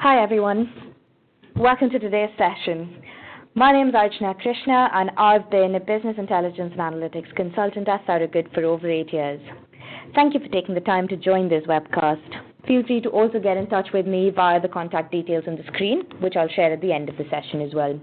Hi everyone, welcome to today's session. My name is Archana Krishna and I've been a business intelligence and analytics consultant at Thorogood for over 8 years. Thank you for taking the time to join this webcast. Feel free to also get in touch with me via the contact details on the screen, which I'll share at the end of the session as well.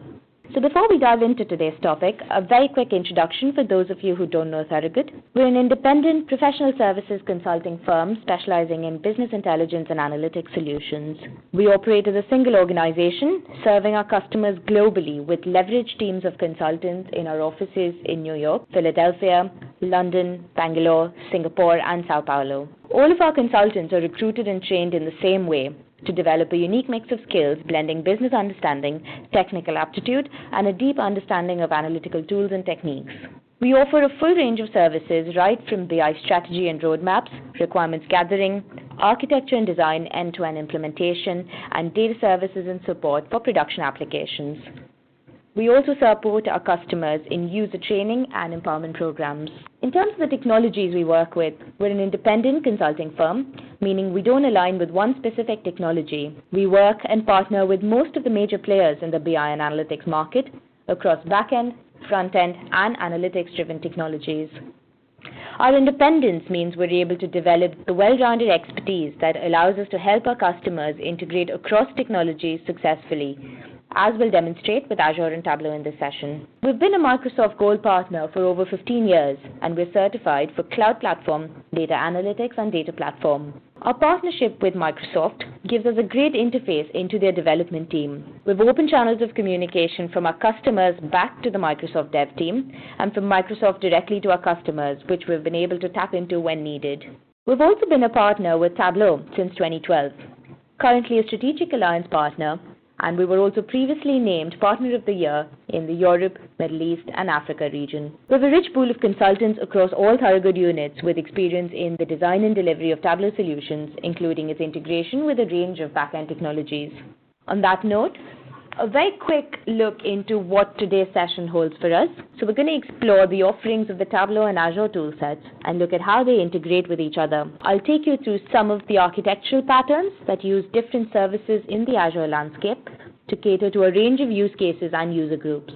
So before we dive into today's topic, a very quick introduction for those of you who don't know Thorogood. We're an independent professional services consulting firm specializing in business intelligence and analytics solutions. We operate as a single organization, serving our customers globally with leveraged teams of consultants in our offices in New York, Philadelphia, London, Bangalore, Singapore, and Sao Paulo. All of our consultants are recruited and trained in the same way, to develop a unique mix of skills blending business understanding, technical aptitude, and a deep understanding of analytical tools and techniques. We offer a full range of services right from BI strategy and roadmaps, requirements gathering, architecture and design, end-to-end implementation, and data services and support for production applications. We also support our customers in user training and empowerment programs. In terms of the technologies we work with, we're an independent consulting firm, meaning we don't align with one specific technology. We work and partner with most of the major players in the BI and analytics market across back-end, front-end, and analytics-driven technologies. Our independence means we're able to develop the well-rounded expertise that allows us to help our customers integrate across technologies successfully, as we'll demonstrate with Azure and Tableau in this session. We've been a Microsoft Gold Partner for over 15 years, and we're certified for Cloud Platform, Data Analytics, and Data Platform. Our partnership with Microsoft gives us a great interface into their development team. We've open channels of communication from our customers back to the Microsoft dev team, and from Microsoft directly to our customers, which we've been able to tap into when needed. We've also been a partner with Tableau since 2012, currently a strategic alliance partner, and we were also previously named Partner of the Year in the Europe, Middle East, and Africa region. We have a rich pool of consultants across all Thorogood units with experience in the design and delivery of Tableau solutions, including its integration with a range of back-end technologies. On that note, a very quick look into what today's session holds for us. So we're going to explore the offerings of the Tableau and Azure toolsets and look at how they integrate with each other. I'll take you through some of the architectural patterns that use different services in the Azure landscape to cater to a range of use cases and user groups.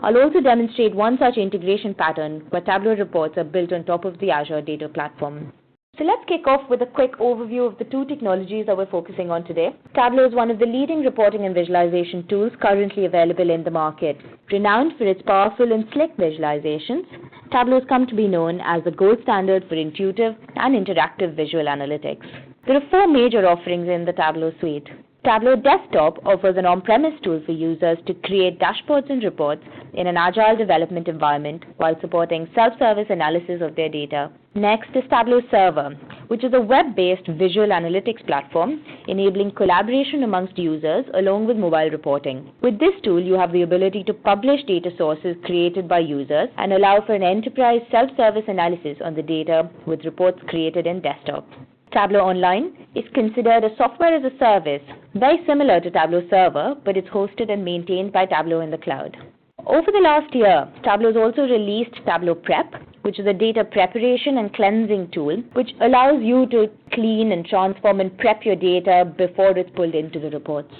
I'll also demonstrate one such integration pattern where Tableau reports are built on top of the Azure data platform. So let's kick off with a quick overview of the two technologies that we're focusing on today. Tableau is one of the leading reporting and visualization tools currently available in the market. Renowned for its powerful and slick visualizations, Tableau has come to be known as the gold standard for intuitive and interactive visual analytics. There are four major offerings in the Tableau suite. Tableau Desktop offers an on-premise tool for users to create dashboards and reports in an agile development environment while supporting self-service analysis of their data. Next is Tableau Server, which is a web-based visual analytics platform enabling collaboration amongst users along with mobile reporting. With this tool, you have the ability to publish data sources created by users and allow for an enterprise self-service analysis on the data with reports created in Desktop. Tableau Online is considered a software as a service, very similar to Tableau Server, but it's hosted and maintained by Tableau in the cloud. Over the last year, Tableau has also released Tableau Prep, which is a data preparation and cleansing tool, which allows you to clean and transform and prep your data before it's pulled into the reports.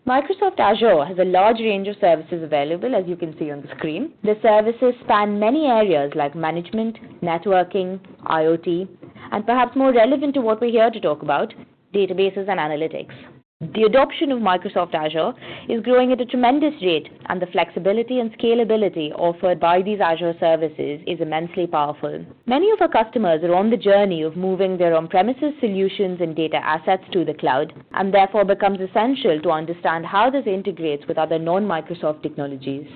Microsoft Azure has a large range of services available, as you can see on the screen. The services span many areas like management, networking, IoT, and perhaps more relevant to what we're here to talk about, databases and analytics. The adoption of Microsoft Azure is growing at a tremendous rate, and the flexibility and scalability offered by these Azure services is immensely powerful. Many of our customers are on the journey of moving their on-premises solutions and data assets to the cloud, and therefore becomes essential to understand how this integrates with other non-Microsoft technologies.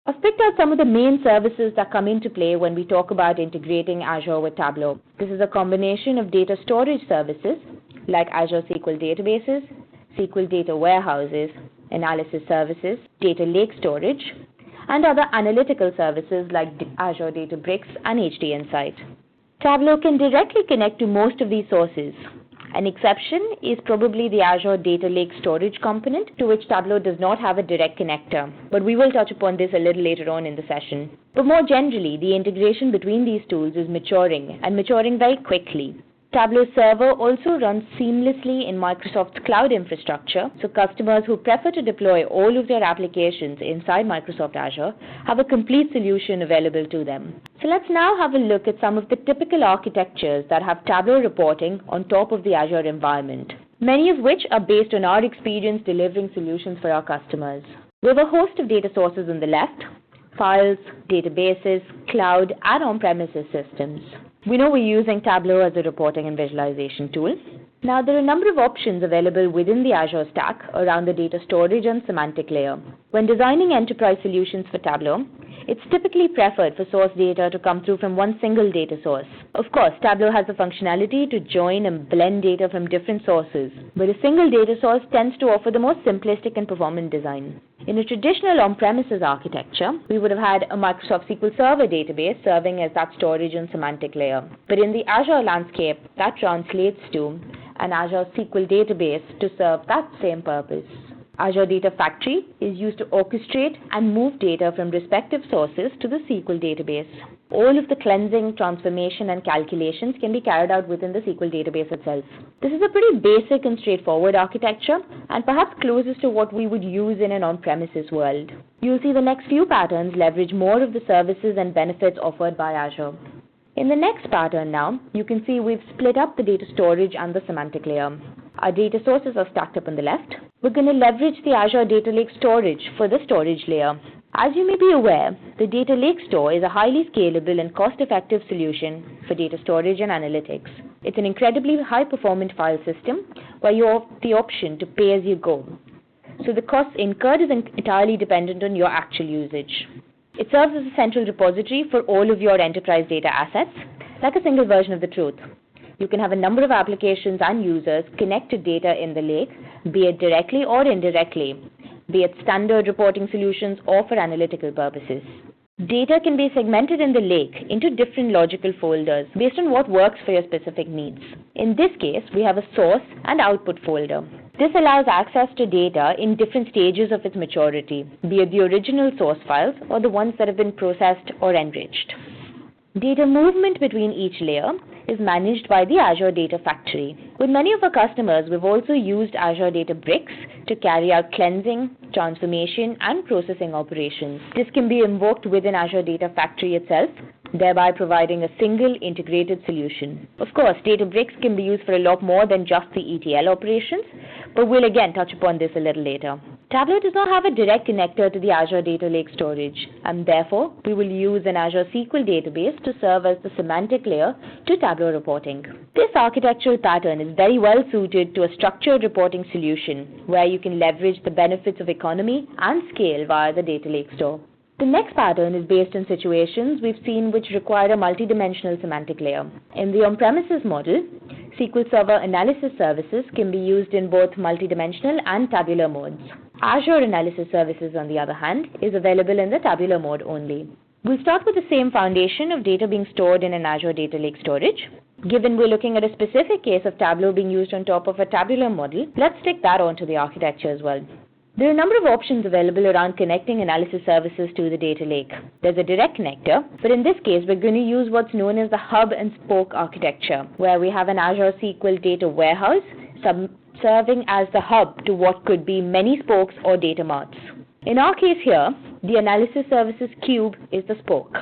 I've picked out some of the main services that come into play when we talk about integrating Azure with Tableau. This is a combination of data storage services like Azure SQL databases, SQL data warehouses, analysis services, data lake storage, and other analytical services like Azure Databricks and HDInsight. Tableau can directly connect to most of these sources. An exception is probably the Azure Data Lake Storage component, to which Tableau does not have a direct connector, but we will touch upon this a little later on in the session. But more generally, the integration between these tools is maturing, and maturing very quickly. Tableau Server also runs seamlessly in Microsoft's cloud infrastructure, so customers who prefer to deploy all of their applications inside Microsoft Azure have a complete solution available to them. So let's now have a look at some of the typical architectures that have Tableau reporting on top of the Azure environment, many of which are based on our experience delivering solutions for our customers. We have a host of data sources on the left: files, databases, cloud, and on-premises systems. We know we're using Tableau as a reporting and visualization tool. Now, there are a number of options available within the Azure stack around the data storage and semantic layer. When designing enterprise solutions for Tableau, it's typically preferred for source data to come through from one single data source. Of course, Tableau has the functionality to join and blend data from different sources, but a single data source tends to offer the most simplistic and performant design. In a traditional on-premises architecture, we would have had a Microsoft SQL Server database serving as that storage and semantic layer. But in the Azure landscape, that translates to an Azure SQL database to serve that same purpose. Azure Data Factory is used to orchestrate and move data from respective sources to the SQL database. All of the cleansing, transformation, and calculations can be carried out within the SQL database itself. This is a pretty basic and straightforward architecture, and perhaps closest to what we would use in an on-premises world. You'll see the next few patterns leverage more of the services and benefits offered by Azure. In the next pattern now, you can see we've split up the data storage and the semantic layer. Our data sources are stacked up on the left. We're going to leverage the Azure Data Lake storage for the storage layer. As you may be aware, the Data Lake Store is a highly scalable and cost-effective solution for data storage and analytics. It's an incredibly high-performant file system where you have the option to pay as you go. So the costs incurred is entirely dependent on your actual usage. It serves as a central repository for all of your enterprise data assets, like a single version of the truth. You can have a number of applications and users connect to data in the lake, be it directly or indirectly, be it standard reporting solutions or for analytical purposes. Data can be segmented in the lake into different logical folders based on what works for your specific needs. In this case, we have a source and output folder. This allows access to data in different stages of its maturity, be it the original source files or the ones that have been processed or enriched. Data movement between each layer is managed by the Azure Data Factory. With many of our customers, we've also used Azure Databricks to carry out cleansing, transformation, and processing operations. This can be invoked within Azure Data Factory itself, thereby providing a single integrated solution. Of course, Databricks can be used for a lot more than just the ETL operations, but we'll again touch upon this a little later. Tableau does not have a direct connector to the Azure Data Lake storage, and therefore we will use an Azure SQL database to serve as the semantic layer to Tableau reporting. This architectural pattern is very well suited to a structured reporting solution where you can leverage the benefits of economy and scale via the data lake store. The next pattern is based on situations we've seen which require a multidimensional semantic layer. In the on-premises model, SQL Server Analysis Services can be used in both multidimensional and tabular modes. Azure Analysis Services, on the other hand, is available in the tabular mode only. We'll start with the same foundation of data being stored in an Azure Data Lake storage. Given we're looking at a specific case of Tableau being used on top of a tabular model, let's stick that onto the architecture as well. There are a number of options available around connecting analysis services to the data lake. There's a direct connector, but in this case, we're going to use what's known as the hub and spoke architecture, where we have an Azure SQL data warehouse serving as the hub to what could be many spokes or data marts. In our case here, the analysis services cube is the spoke.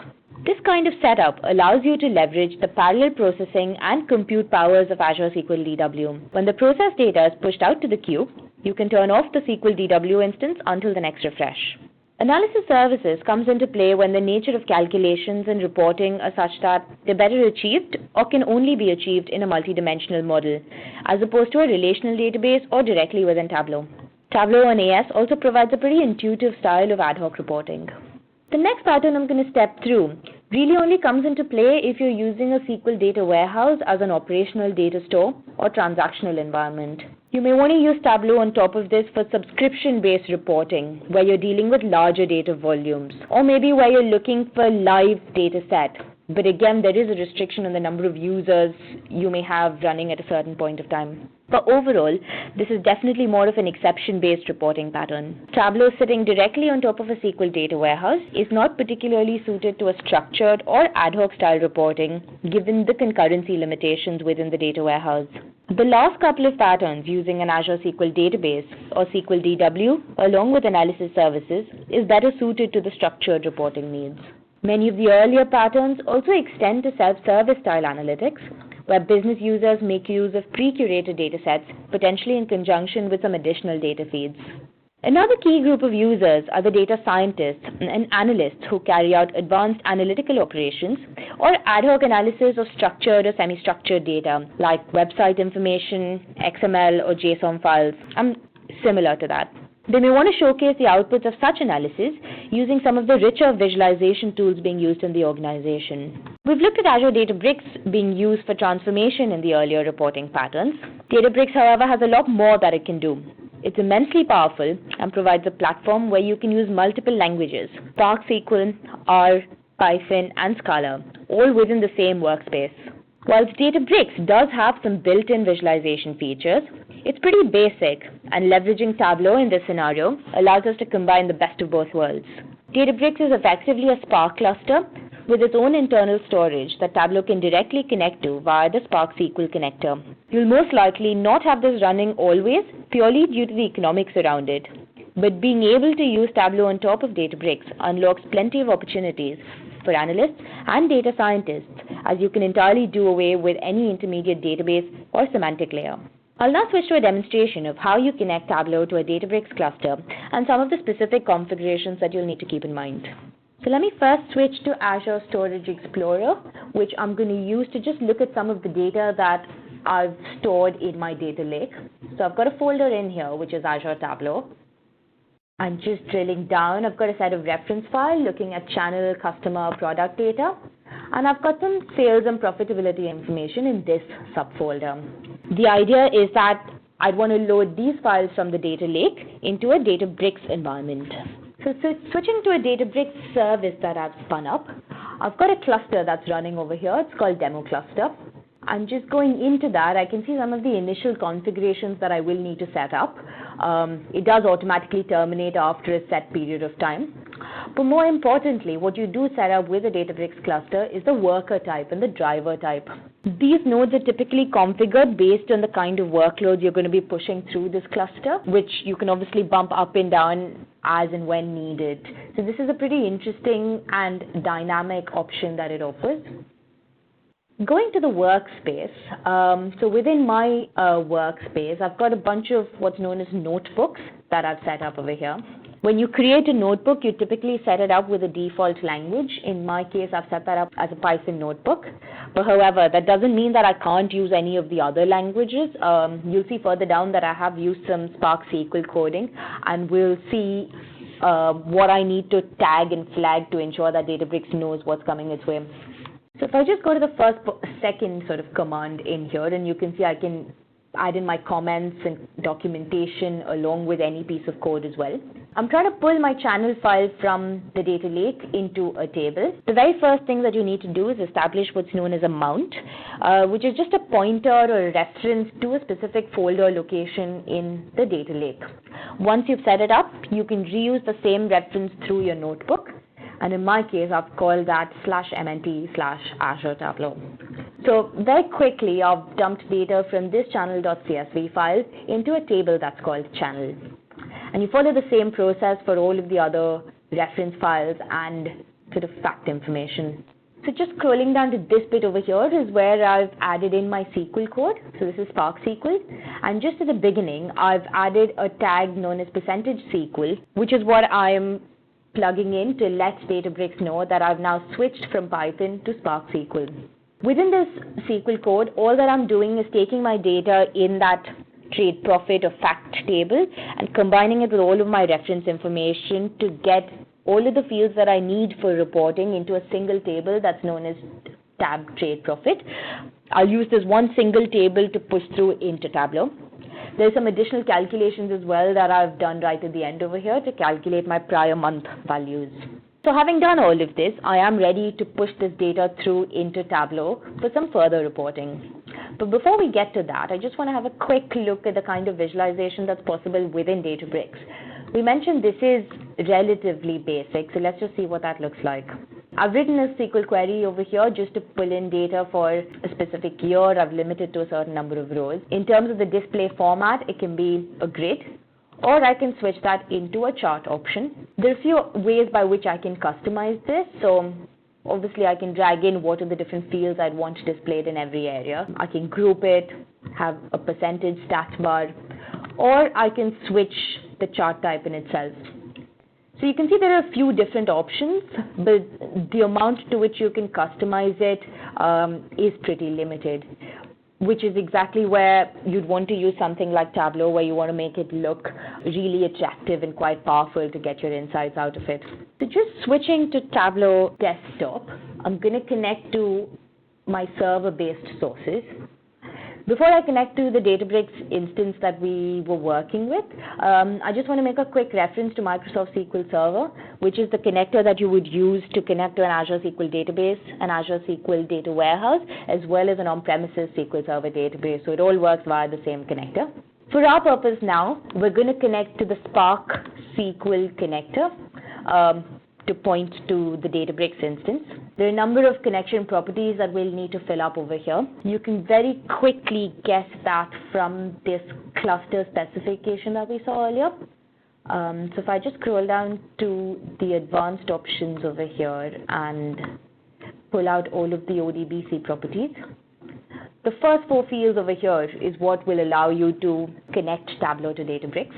This kind of setup allows you to leverage the parallel processing and compute powers of Azure SQL DW. When the processed data is pushed out to the queue, you can turn off the SQL DW instance until the next refresh. Analysis services comes into play when the nature of calculations and reporting are such that they're better achieved or can only be achieved in a multidimensional model, as opposed to a relational database or directly within Tableau. Tableau on AS also provides a pretty intuitive style of ad hoc reporting. The next pattern I'm going to step through really only comes into play if you're using a SQL data warehouse as an operational data store or transactional environment. You may want to use Tableau on top of this for subscription-based reporting, where you're dealing with larger data volumes, or maybe where you're looking for live data set, But again, there is a restriction on the number of users you may have running at a certain point of time. But overall, this is definitely more of an exception-based reporting pattern. Tableau sitting directly on top of a SQL data warehouse is not particularly suited to a structured or ad hoc style reporting, given the concurrency limitations within the data warehouse. The last couple of patterns using an Azure SQL database or SQL DW, along with analysis services, is better suited to the structured reporting needs. Many of the earlier patterns also extend to self-service style analytics, where business users make use of pre-curated datasets, potentially in conjunction with some additional data feeds. Another key group of users are the data scientists and analysts who carry out advanced analytical operations or ad hoc analysis of structured or semi-structured data, like website information, XML or JSON files, and similar to that. They may want to showcase the outputs of such analysis using some of the richer visualization tools being used in the organization. We've looked at Azure Databricks being used for transformation in the earlier reporting patterns. Databricks, however, has a lot more that it can do. It's immensely powerful and provides a platform where you can use multiple languages, Spark SQL, R, Python, and Scala, all within the same workspace. Whilst Databricks does have some built-in visualization features, it's pretty basic, and leveraging Tableau in this scenario allows us to combine the best of both worlds. Databricks is effectively a Spark cluster with its own internal storage that Tableau can directly connect to via the Spark SQL connector. You'll most likely not have this running always, purely due to the economics around it. But being able to use Tableau on top of Databricks unlocks plenty of opportunities for analysts and data scientists, as you can entirely do away with any intermediate database or semantic layer. I'll now switch to a demonstration of how you connect Tableau to a Databricks cluster and some of the specific configurations that you'll need to keep in mind. So let me first switch to Azure Storage Explorer, which I'm going to use to just look at some of the data that I've stored in my data lake. So I've got a folder in here, which is Azure Tableau. And just drilling down, I've got a set of reference files looking at channel, customer, product data. And I've got some sales and profitability information in this subfolder. The idea is that I'd want to load these files from the data lake into a Databricks environment. So switching to a Databricks service that I've spun up, I've got a cluster that's running over here. It's called Demo Cluster. And just going into that, I can see some of the initial configurations that I will need to set up. It does automatically terminate after a set period of time. But more importantly, what you do set up with a Databricks cluster is the worker type and the driver type. These nodes are typically configured based on the kind of workloads you're going to be pushing through this cluster, which you can obviously bump up and down as and when needed. So this is a pretty interesting and dynamic option that it offers. Going to the workspace, so within my workspace, I've got a bunch of what's known as notebooks that I've set up over here. When you create a notebook, you typically set it up with a default language. In my case, I've set that up as a Python notebook. But however, that doesn't mean that I can't use any of the other languages. You'll see further down that I have used some Spark SQL coding, and we'll see what I need to tag and flag to ensure that Databricks knows what's coming its way. So if I just go to the second sort of command in here, and you can see I can add in my comments and documentation along with any piece of code as well. I'm trying to pull my channel file from the data lake into a table. The very first thing that you need to do is establish what's known as a mount, which is just a pointer or a reference to a specific folder location in the data lake. Once you've set it up, you can reuse the same reference through your notebook. And in my case, I've called that /mnt/Azure Tableau. So very quickly, I've dumped data from this channel.csv file into a table that's called channel. And you follow the same process for all of the other reference files and sort of fact information. So just scrolling down to this bit over here is where I've added in my SQL code. So this is Spark SQL. And just at the beginning, I've added a tag known as %SQL, which is what I'm plugging in to let Databricks know that I've now switched from Python to Spark SQL. Within this SQL code, all that I'm doing is taking my data in that trade profit or fact table and combining it with all of my reference information to get all of the fields that I need for reporting into a single table that's known as tab trade profit. I'll use this one single table to push through into Tableau. There's some additional calculations as well that I've done right at the end over here to calculate my prior month values. So having done all of this, I am ready to push this data through into Tableau for some further reporting. But before we get to that, I just want to have a quick look at the kind of visualization that's possible within Databricks. We mentioned this is relatively basic, so let's just see what that looks like. I've written a SQL query over here just to pull in data for a specific year. I've limited to a certain number of rows. In terms of the display format, it can be a grid, or I can switch that into a chart option. There are a few ways by which I can customize this. So obviously, I can drag in what are the different fields I'd want displayed in every area. I can group it, have a percentage stat bar, or I can switch the chart type in itself. So you can see there are a few different options, but the amount to which you can customize it is pretty limited, which is exactly where you'd want to use something like Tableau, where you want to make it look really attractive and quite powerful to get your insights out of it. So just switching to Tableau Desktop, I'm going to connect to my server-based sources. Before I connect to the Databricks instance that we were working with, I just want to make a quick reference to Microsoft SQL Server, which is the connector that you would use to connect to an Azure SQL database, an Azure SQL data warehouse, as well as an on-premises SQL Server database. So it all works via the same connector. For our purpose now, we're going to connect to the Spark SQL connector to point to the Databricks instance. There are a number of connection properties that we'll need to fill up over here. You can very quickly guess that from this cluster specification that we saw earlier. So if I just scroll down to the advanced options over here and pull out all of the ODBC properties, the first 4 fields over here is what will allow you to connect Tableau to Databricks.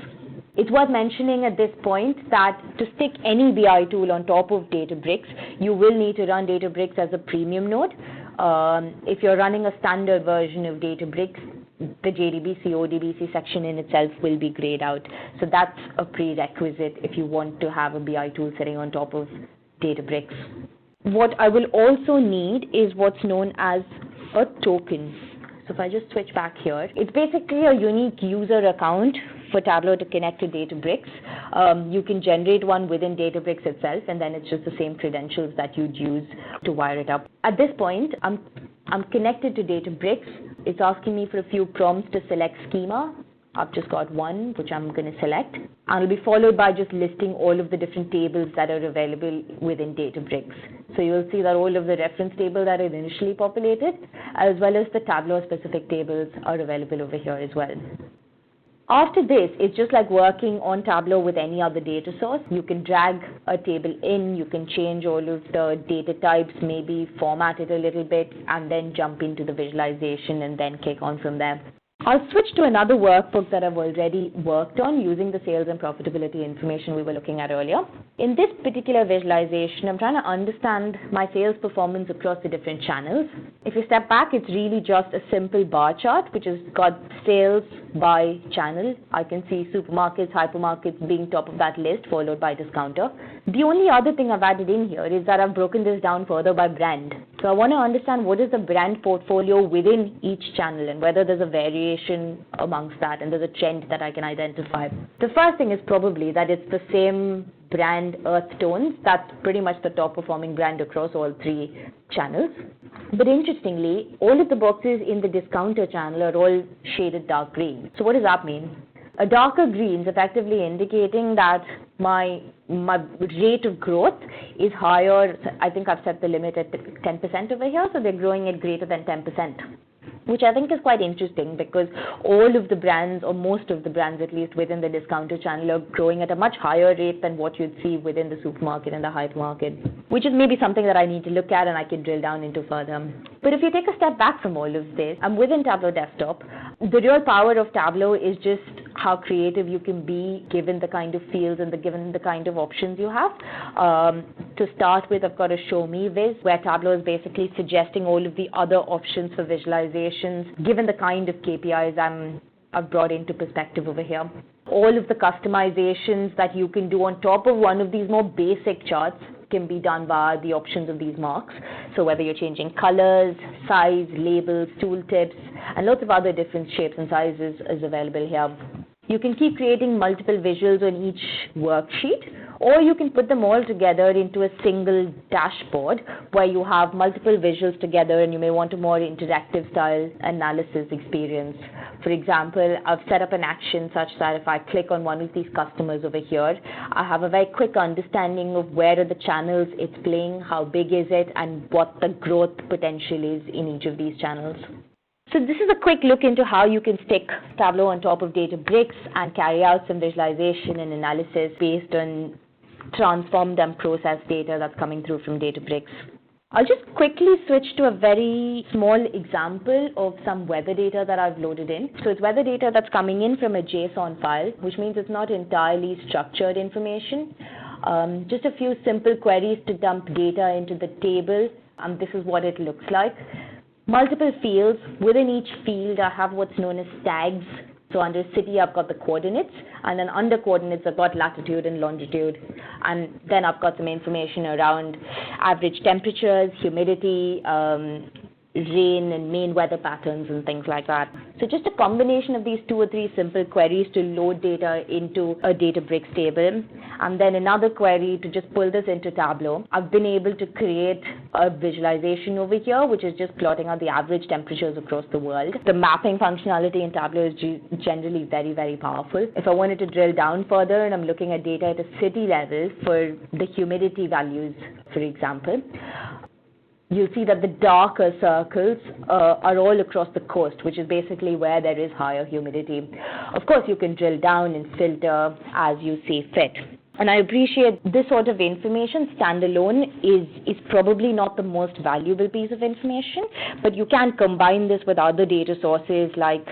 It's worth mentioning at this point that to stick any BI tool on top of Databricks, you will need to run Databricks as a premium node. If you're running a standard version of Databricks, the JDBC, ODBC section in itself will be grayed out. So that's a prerequisite if you want to have a BI tool sitting on top of Databricks. What I will also need is what's known as a token. So if I just switch back here, it's basically a unique user account for Tableau to connect to Databricks. You can generate one within Databricks itself, and then it's just the same credentials that you'd use to wire it up. At this point, I'm connected to Databricks. It's asking me for a few prompts to select schema. I've just got one, which I'm going to select. And it'll be followed by just listing all of the different tables that are available within Databricks. So you'll see that all of the reference tables that are initially populated, as well as the Tableau-specific tables are available over here as well. After this, it's just like working on Tableau with any other data source. You can drag a table in, you can change all of the data types, maybe format it a little bit, and then jump into the visualization and then kick on from there. I'll switch to another workbook that I've already worked on using the sales and profitability information we were looking at earlier. In this particular visualization, I'm trying to understand my sales performance across the different channels. If you step back, it's really just a simple bar chart, which has got sales by channel. I can see supermarkets, hypermarkets being top of that list, followed by discounter. The only other thing I've added in here is that I've broken this down further by brand. So I want to understand what is the brand portfolio within each channel and whether there's a variation amongst that and there's a trend that I can identify. The first thing is probably that it's the same brand earth tones. That's pretty much the top performing brand across all 3 channels. But interestingly, all of the boxes in the discounter channel are all shaded dark green. So what does that mean? A darker green is effectively indicating that my rate of growth is higher. I think I've set the limit at 10% over here, so they're growing at greater than 10%, which I think is quite interesting because all of the brands, or most of the brands at least within the discounter channel, are growing at a much higher rate than what you'd see within the supermarket and the hypermarket, which is maybe something that I need to look at and I can drill down into further. But if you take a step back from all of this, I'm within Tableau Desktop. The real power of Tableau is just how creative you can be given the kind of fields and given the kind of options you have. To start with, I've got a Show Me Viz, where Tableau is basically suggesting all of the other options for visualizations, given the kind of KPIs I've brought into perspective over here. All of the customizations that you can do on top of one of these more basic charts can be done via the options of these marks. So whether you're changing colors, size, labels, tooltips, and lots of other different shapes and sizes is available here. You can keep creating multiple visuals on each worksheet, Or you can put them all together into a single dashboard where you have multiple visuals together and you may want a more interactive style analysis experience. For example, I've set up an action such that if I click on one of these customers over here, I have a very quick understanding of where are the channels it's playing, how big is it, and what the growth potential is in each of these channels. So this is a quick look into how you can stick Tableau on top of Databricks and carry out some visualization and analysis based on transformed and processed data that's coming through from Databricks. I'll just quickly switch to a very small example of some weather data that I've loaded in. So it's weather data that's coming in from a JSON file, which means it's not entirely structured information. Just a few simple queries to dump data into the table, and this is what it looks like. Multiple fields. Within each field, I have what's known as tags. So under city, I've got the coordinates, and then under coordinates, I've got latitude and longitude. And then I've got some information around average temperatures, humidity, rain and main weather patterns and things like that. So just a combination of these 2 or 3 simple queries to load data into a Databricks table, and then another query to just pull this into Tableau. I've been able to create a visualization over here, which is just plotting out the average temperatures across the world. The mapping functionality in Tableau is generally very, very powerful. If I wanted to drill down further and I'm looking at data at a city level for the humidity values, for example, you'll see that the darker circles are all across the coast, which is basically where there is higher humidity. Of course, you can drill down and filter as you see fit. And I appreciate this sort of information standalone is probably not the most valuable piece of information, but you can combine this with other data sources like,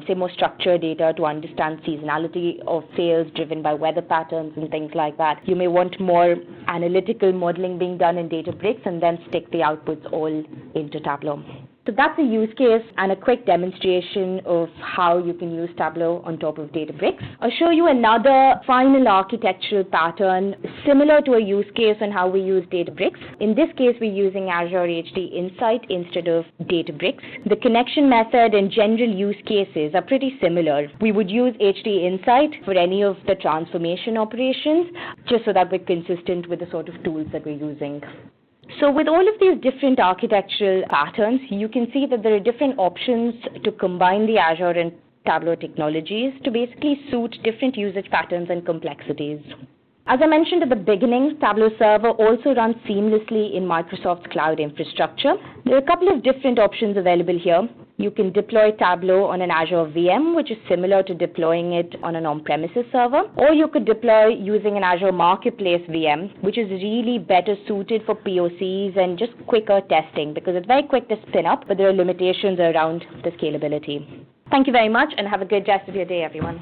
say, more structured data to understand seasonality of sales driven by weather patterns and things like that. You may want more analytical modeling being done in Databricks and then stick the outputs all into Tableau. So that's a use case and a quick demonstration of how you can use Tableau on top of Databricks. I'll show you another final architectural pattern similar to a use case on how we use Databricks. In this case, we're using Azure HDInsight instead of Databricks. The connection method and general use cases are pretty similar. We would use HDInsight for any of the transformation operations, just so that we're consistent with the sort of tools that we're using. So with all of these different architectural patterns, you can see that there are different options to combine the Azure and Tableau technologies to basically suit different usage patterns and complexities. As I mentioned at the beginning, Tableau Server also runs seamlessly in Microsoft's cloud infrastructure. There are a couple of different options available here. You can deploy Tableau on an Azure VM, which is similar to deploying it on an on-premises server, or you could deploy using an Azure Marketplace VM, which is really better suited for POCs and just quicker testing because it's very quick to spin up, but there are limitations around the scalability. Thank you very much and have a good rest of your day, everyone.